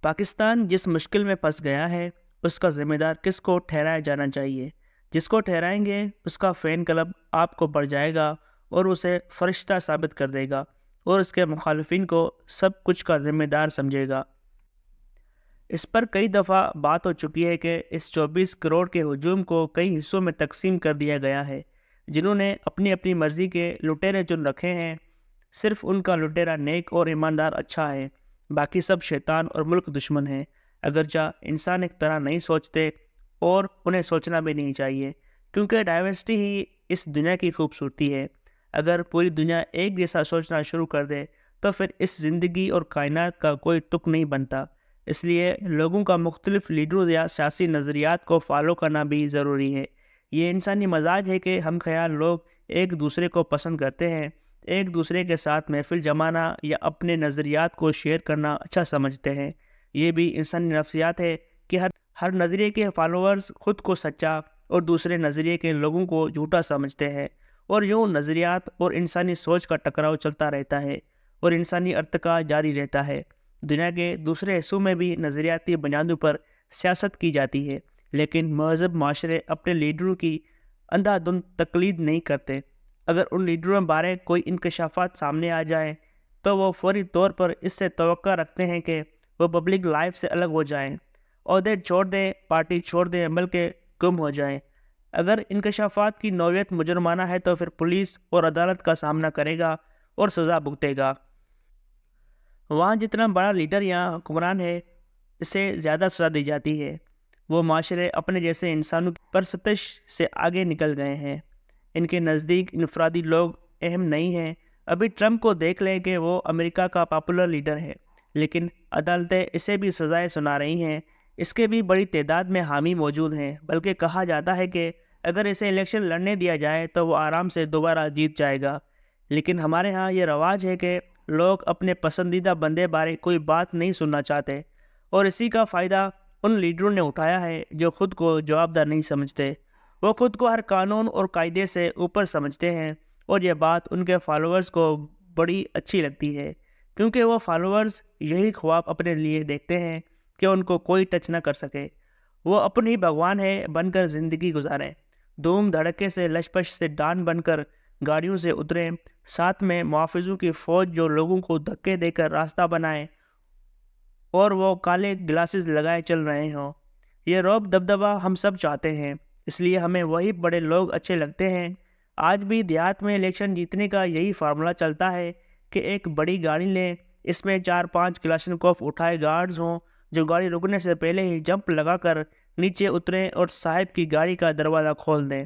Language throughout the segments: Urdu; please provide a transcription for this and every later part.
پاکستان جس مشکل میں پھنس گیا ہے اس کا ذمہ دار کس کو ٹھہرایا جانا چاہیے؟ جس کو ٹھہرائیں گے اس کا فین کلب آپ کو بڑھ جائے گا اور اسے فرشتہ ثابت کر دے گا اور اس کے مخالفین کو سب کچھ کا ذمہ دار سمجھے گا۔ اس پر کئی دفعہ بات ہو چکی ہے کہ اس 24 کروڑ کے ہجوم کو کئی حصوں میں تقسیم کر دیا گیا ہے۔ جنہوں نے اپنی اپنی مرضی کے لٹیرے چن رکھے ہیں، صرف ان کا لٹیرا نیک اور ایماندار اچھا ہے، باقی سب شیطان اور ملک دشمن ہیں۔ اگرچہ انسان ایک طرح نہیں سوچتے اور انہیں سوچنا بھی نہیں چاہیے، کیونکہ ڈائیورسٹی ہی اس دنیا کی خوبصورتی ہے۔ اگر پوری دنیا ایک جیسا سوچنا شروع کر دے تو پھر اس زندگی اور کائنات کا کوئی تک نہیں بنتا۔ اس لیے لوگوں کا مختلف لیڈروں یا سیاسی نظریات کو فالو کرنا بھی ضروری ہے۔ یہ انسانی مزاج ہے کہ ہم خیال لوگ ایک دوسرے کو پسند کرتے ہیں، ایک دوسرے کے ساتھ محفل جمانا یا اپنے نظریات کو شیئر کرنا اچھا سمجھتے ہیں۔ یہ بھی انسانی نفسیات ہے کہ ہر نظریے کے فالوورز خود کو سچا اور دوسرے نظریے کے لوگوں کو جھوٹا سمجھتے ہیں، اور یوں نظریات اور انسانی سوچ کا ٹکراؤ چلتا رہتا ہے اور انسانی ارتقاء جاری رہتا ہے۔ دنیا کے دوسرے حصوں میں بھی نظریاتی بنیادوں پر سیاست کی جاتی ہے، لیکن مہذب معاشرے اپنے لیڈروں کی اندھا دھند تقلید نہیں کرتے۔ اگر ان لیڈروں بارے کوئی انکشافات سامنے آ جائیں تو وہ فوری طور پر اس سے توقع رکھتے ہیں کہ وہ پبلک لائف سے الگ ہو جائیں، عہدے چھوڑ دیں، پارٹی چھوڑ دیں، بلکہ گم ہو جائیں۔ اگر انکشافات کی نوعیت مجرمانہ ہے تو پھر پولیس اور عدالت کا سامنا کرے گا اور سزا بھگتے گا۔ وہاں جتنا بڑا لیڈر یا حکمران ہے، اسے زیادہ سزا دی جاتی ہے۔ وہ معاشرے اپنے جیسے انسانوں کی پرستش سے آگے نکل گئے ہیں۔ ان کے نزدیک انفرادی لوگ اہم نہیں ہیں۔ ابھی ٹرمپ کو دیکھ لیں کہ وہ امریکہ کا پاپولر لیڈر ہے، لیکن عدالتیں اسے بھی سزائیں سنا رہی ہیں۔ اس کے بھی بڑی تعداد میں حامی موجود ہیں، بلکہ کہا جاتا ہے کہ اگر اسے الیکشن لڑنے دیا جائے تو وہ آرام سے دوبارہ جیت جائے گا۔ لیکن ہمارے ہاں یہ رواج ہے کہ لوگ اپنے پسندیدہ بندے بارے کوئی بات نہیں سننا چاہتے، اور اسی کا فائدہ ان لیڈروں نے اٹھایا ہے جو خود کو جوابدہ نہیں سمجھتے۔ وہ خود کو ہر قانون اور قاعدے سے اوپر سمجھتے ہیں، اور یہ بات ان کے فالوورز کو بڑی اچھی لگتی ہے، کیونکہ وہ فالوورز یہی خواب اپنے لیے دیکھتے ہیں کہ ان کو کوئی ٹچ نہ کر سکے۔ وہ اپنی بھگوان ہے بن کر زندگی گزاریں، دھوم دھڑکے سے لش پش سے ڈان بن کر گاڑیوں سے اتریں، ساتھ میں محافظوں کی فوج جو لوگوں کو دھکے دے کر راستہ بنائے اور وہ کالے گلاسز لگائے چل رہے ہوں۔ یہ رعب دبدبہ ہم سب چاہتے ہیں، اس لیے ہمیں وہی بڑے لوگ اچھے لگتے ہیں۔ آج بھی دیہات میں الیکشن جیتنے کا یہی فارمولا چلتا ہے کہ ایک بڑی گاڑی لیں، اس میں 4-5 کلاشنکوف اٹھائے گارڈز ہوں جو گاڑی رکنے سے پہلے ہی جمپ لگا کر نیچے اتریں اور صاحب کی گاڑی کا دروازہ کھول دیں۔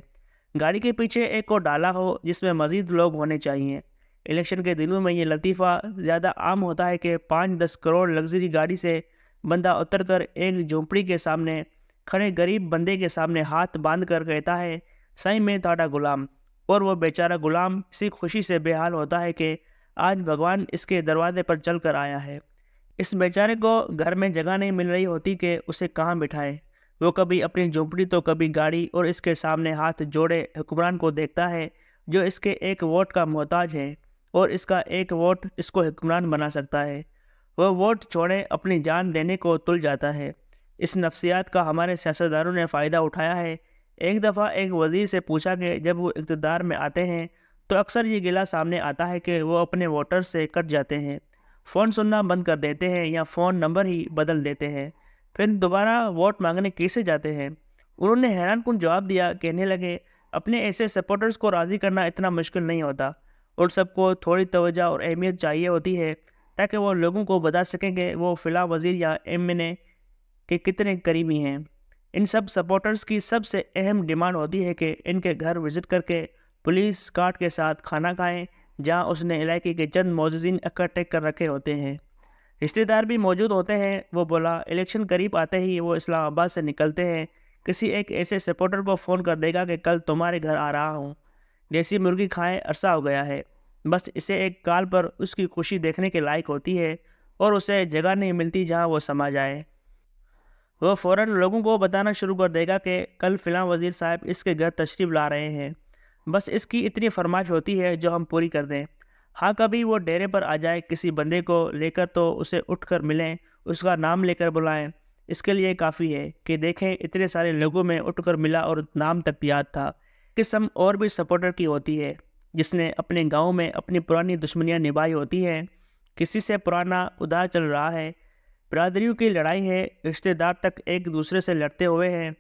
گاڑی کے پیچھے ایک اور ڈالا ہو جس میں مزید لوگ ہونے چاہیے۔ الیکشن کے دنوں میں یہ لطیفہ زیادہ عام ہوتا ہے کہ 5-10 کروڑ لگژری گاڑی سے بندہ اتر کر ایک جھونپڑی کے سامنے کھڑے غریب بندے کے سامنے ہاتھ باندھ کر کہتا ہے، سائیں میں تھاڑا غلام، اور وہ بیچارہ غلام اسی خوشی سے بے حال ہوتا ہے کہ آج بھگوان اس کے دروازے پر چل کر آیا ہے۔ اس بیچارے کو گھر میں جگہ نہیں مل رہی ہوتی کہ اسے کہاں بٹھائے۔ وہ کبھی اپنی جھونپڑی تو کبھی گاڑی، اور اس کے سامنے ہاتھ جوڑے حکمران کو دیکھتا ہے جو اس کے ایک ووٹ کا محتاج ہے، اور اس کا ایک ووٹ اس کو حکمران بنا سکتا ہے۔ وہ ووٹ چھوڑے اپنی جان دینے کو تل جاتا ہے۔ اس نفسیات کا ہمارے سیاستدانوں نے فائدہ اٹھایا ہے۔ ایک دفعہ ایک وزیر سے پوچھا کہ جب وہ اقتدار میں آتے ہیں تو اکثر یہ گلہ سامنے آتا ہے کہ وہ اپنے ووٹر سے کٹ جاتے ہیں، فون سننا بند کر دیتے ہیں یا فون نمبر ہی بدل دیتے ہیں، پھر دوبارہ ووٹ مانگنے کیسے جاتے ہیں؟ انہوں نے حیران کن جواب دیا، کہنے لگے، اپنے ایسے سپورٹرز کو راضی کرنا اتنا مشکل نہیں ہوتا، اور سب کو تھوڑی توجہ اور اہمیت چاہیے ہوتی ہے تاکہ وہ لوگوں کو بتا سکیں کہ وہ فلاں وزیر یا ایم این اے کے کتنے قریبی ہیں۔ ان سب سپورٹرز کی سب سے اہم ڈیمانڈ ہوتی ہے کہ ان کے گھر وزٹ کر کے پولیس کارٹ کے ساتھ کھانا کھائیں، جہاں اس نے علاقے کے چند معززین اکٹھے کر رکھے ہوتے ہیں۔ رشتہ دار بھی موجود ہوتے ہیں۔ وہ بولا، الیکشن قریب آتے ہی وہ اسلام آباد سے نکلتے ہیں، کسی ایک ایسے سپورٹر کو فون کر دے گا کہ کل تمہارے گھر آ رہا ہوں، دیسی مرغی کھائے عرصہ ہو گیا ہے۔ بس اسے ایک کال پر اس کی خوشی دیکھنے کے لائق ہوتی ہے، اور اسے جگہ نہیں ملتی جہاں وہ سما جائے۔ وہ فوراً لوگوں کو بتانا شروع کر دے گا کہ کل فلاں وزیر صاحب اس کے گھر تشریف لا رہے ہیں۔ بس اس کی اتنی فرمائش ہوتی ہے جو ہم پوری کر دیں۔ ہاں، کبھی وہ ڈیرے پر آ جائے، کسی بندے کو لے کر تو اسے اٹھ کر ملیں اس کا نام لے کر بلائیں۔ اس کے لیے کافی ہے کہ دیکھیں اتنے سارے لوگوں میں اٹھ کر ملا اور نام تک یاد تھا۔ قسم اور بھی سپورٹر کی ہوتی ہے جس نے اپنے گاؤں میں اپنی پرانی دشمنیاں نبھائی ہوتی ہیں۔ کسی سے پرانا ادار چل رہا ہے، برادریوں کی لڑائی ہے، رشتہ دار تک ایک دوسرے سے لڑتے ہوئے ہیں۔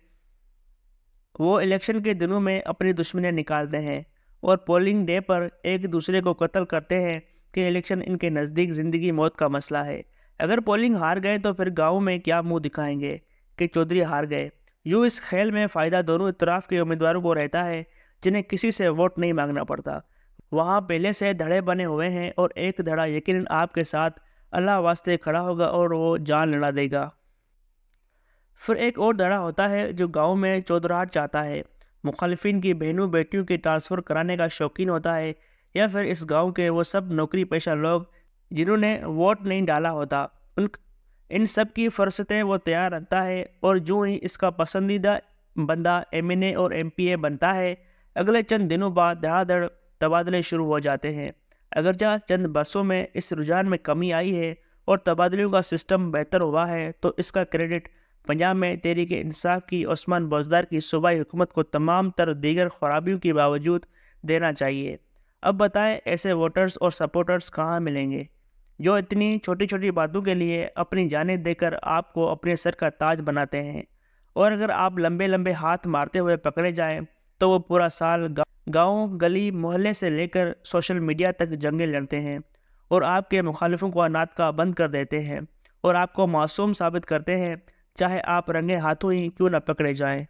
وہ الیکشن کے دنوں میں اپنی دشمنیاں نکالتے ہیں اور پولنگ ڈے پر ایک دوسرے کو قتل کرتے ہیں کہ الیکشن ان کے نزدیک زندگی موت کا مسئلہ ہے۔ اگر پولنگ ہار گئے تو پھر گاؤں میں کیا منہ دکھائیں گے کہ چودھری ہار گئے۔ یوں اس کھیل میں فائدہ دونوں اطراف کے امیدواروں کو رہتا ہے جنہیں کسی سے ووٹ نہیں مانگنا پڑتا۔ وہاں پہلے سے دھڑے بنے ہوئے ہیں اور ایک دھڑا یقیناً آپ کے ساتھ اللہ واسطے کھڑا ہوگا اور وہ جان لڑا دے گا۔ پھر ایک اور دھڑا ہوتا ہے جو گاؤں میں چودراہٹ چاہتا ہے، مخالفین کی بہنوں بیٹیوں کی ٹرانسفر کرانے کا شوقین ہوتا ہے، یا پھر اس گاؤں کے وہ سب نوکری پیشہ لوگ جنہوں نے ووٹ نہیں ڈالا ہوتا، ان سب کی فرصتیں وہ تیار رکھتا ہے، اور جو ہی اس کا پسندیدہ بندہ MNA اور MPA بنتا ہے، اگلے چند دنوں بعد دھڑا دھڑ تبادلے شروع ہو جاتے ہیں۔ اگرچہ چند برسوں میں اس رجحان میں کمی آئی ہے اور تبادلوں کا سسٹم بہتر ہوا ہے، تو اس کا کریڈٹ پنجاب میں تحریک انصاف کی عثمان بوزدار کی صوبائی حکومت کو تمام تر دیگر خرابیوں کے باوجود دینا چاہیے۔ اب بتائیں ایسے ووٹرز اور سپورٹرز کہاں ملیں گے جو اتنی چھوٹی چھوٹی باتوں کے لیے اپنی جانیں دے کر آپ کو اپنے سر کا تاج بناتے ہیں، اور اگر آپ لمبے لمبے ہاتھ مارتے ہوئے پکڑے جائیں تو وہ پورا سال گاؤں گلی محلے سے لے کر سوشل میڈیا تک جنگیں لڑتے ہیں اور آپ کے مخالفوں کو انات کا بند کر دیتے ہیں اور آپ کو معصوم ثابت کرتے ہیں، چاہے آپ رنگے ہاتھوں ہی کیوں نہ پکڑے جائیں۔